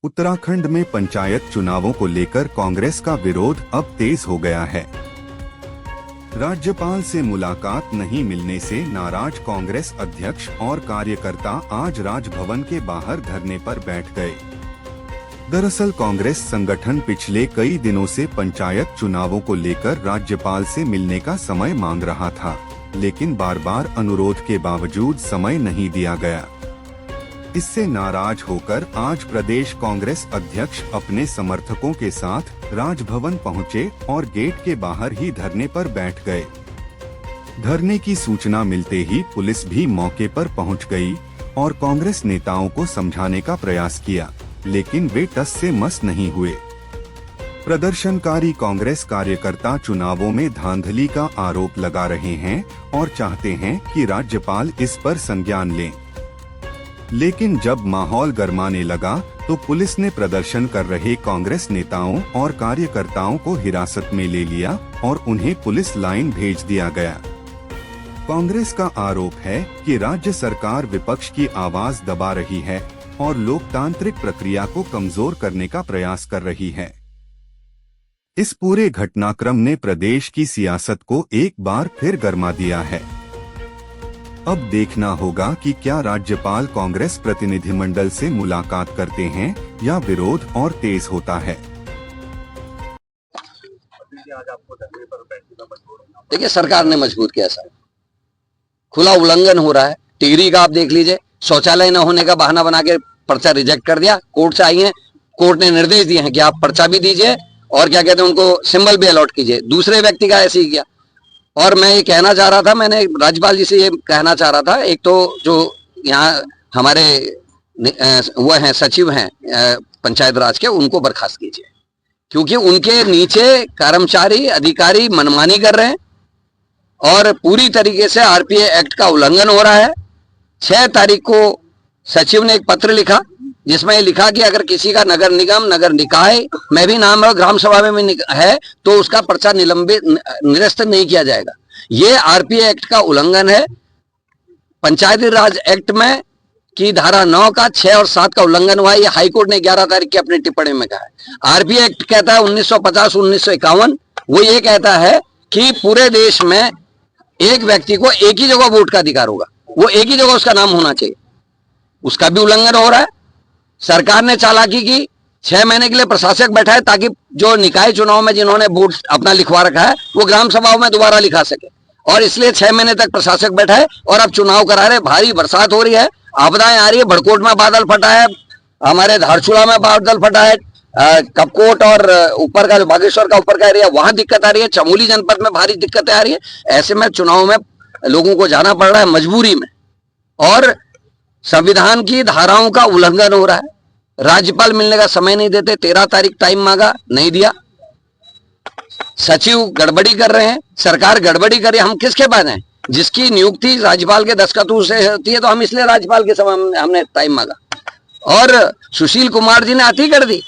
उत्तराखंड में पंचायत चुनावों को लेकर कांग्रेस का विरोध अब तेज हो गया है। राज्यपाल से मुलाकात नहीं मिलने से नाराज कांग्रेस अध्यक्ष और कार्यकर्ता आज राजभवन के बाहर धरने पर बैठ गए। दरअसल कांग्रेस संगठन पिछले कई दिनों से पंचायत चुनावों को लेकर राज्यपाल से मिलने का समय मांग रहा था, लेकिन बार बार अनुरोध के बावजूद समय नहीं दिया गया। इससे नाराज होकर आज प्रदेश कांग्रेस अध्यक्ष अपने समर्थकों के साथ राजभवन पहुंचे और गेट के बाहर ही धरने पर बैठ गए। धरने की सूचना मिलते ही पुलिस भी मौके पर पहुंच गई और कांग्रेस नेताओं को समझाने का प्रयास किया, लेकिन वे टस से मस नहीं हुए। प्रदर्शनकारी कांग्रेस कार्यकर्ता चुनावों में धांधली का आरोप लगा रहे हैं और चाहते हैं कि राज्यपाल इस पर संज्ञान लें। लेकिन जब माहौल गरमाने लगा तो पुलिस ने प्रदर्शन कर रहे कांग्रेस नेताओं और कार्यकर्ताओं को हिरासत में ले लिया और उन्हें पुलिस लाइन भेज दिया गया। कांग्रेस का आरोप है कि राज्य सरकार विपक्ष की आवाज दबा रही है और लोकतांत्रिक प्रक्रिया को कमजोर करने का प्रयास कर रही है। इस पूरे घटनाक्रम ने प्रदेश की सियासत को एक बार फिर गरमा दिया है। अब देखना होगा कि क्या राज्यपाल कांग्रेस प्रतिनिधिमंडल से मुलाकात करते हैं या विरोध और तेज होता है। देखिए, सरकार ने मजबूर किया सर, खुला उल्लंघन हो रहा है। टिहरी का आप देख लीजिए, शौचालय न होने का बहाना बना के पर्चा रिजेक्ट कर दिया। कोर्ट से आई है, कोर्ट ने निर्देश दिए हैं कि आप पर्चा भी दीजिए और क्या कहते हैं उनको सिंबल भी अलॉट कीजिए। दूसरे व्यक्ति का ऐसे ही किया। और मैं ये कहना चाह रहा था, मैंने राज्यपाल जी से ये कहना चाह रहा था, एक तो जो यहाँ हमारे वो हैं सचिव हैं पंचायत राज के, उनको बर्खास्त कीजिए, क्योंकि उनके नीचे कर्मचारी अधिकारी मनमानी कर रहे हैं और पूरी तरीके से आरपीए एक्ट का उल्लंघन हो रहा है। 6 तारीख को सचिव ने एक पत्र लिखा जिसमें लिखा कि अगर किसी का नगर निगम, नगर निकाय में भी नाम है, ग्राम सभा में भी है, तो उसका पर्चा निरस्त नहीं किया जाएगा। ये आरपीए एक्ट का उल्लंघन है। पंचायती राज एक्ट में की धारा 9 का 6 और 7 का उल्लंघन हुआ है। ये हाईकोर्ट ने 11 तारीख की अपनी टिप्पणी में कहा है। आरपीए एक्ट कहता है 1950-1951, वो ये कहता है कि पूरे देश में एक व्यक्ति को एक ही जगह वोट का अधिकार होगा, वो एक ही जगह उसका नाम होना चाहिए। उसका भी उल्लंघन हो रहा है। सरकार ने चालाकी की, 6 महीने के लिए प्रशासक बैठा है ताकि जो निकाय चुनाव में जिन्होंने वोट अपना लिखवा रखा है वो ग्राम सभाओं में दोबारा लिखा सके, और इसलिए 6 महीने तक प्रशासक बैठा है और अब चुनाव करा रहे। भारी बरसात हो रही है, आपदाएं आ रही है, भड़कोट में बादल फटा है, हमारे धारचूला में बादल फटा है, कपकोट और ऊपर का जो बागेश्वर का ऊपर का एरिया वहां दिक्कत आ रही है, चमोली जनपद में भारी दिक्कतें आ रही है। ऐसे में चुनाव में लोगों को जाना पड़ रहा है मजबूरी में, और संविधान की धाराओं का उल्लंघन हो रहा है। राज्यपाल मिलने का समय नहीं देते, 13 तारीख टाइम मांगा, नहीं दिया। सचिव गड़बड़ी कर रहे हैं, सरकार गड़बड़ी कर रही है। हम किसके पास हैं? जिसकी नियुक्ति राज्यपाल के दस्तखतों से होती है, तो हम इसलिए राज्यपाल के समय हमने टाइम मांगा, और सुशील कुमार जी ने अति कर दी।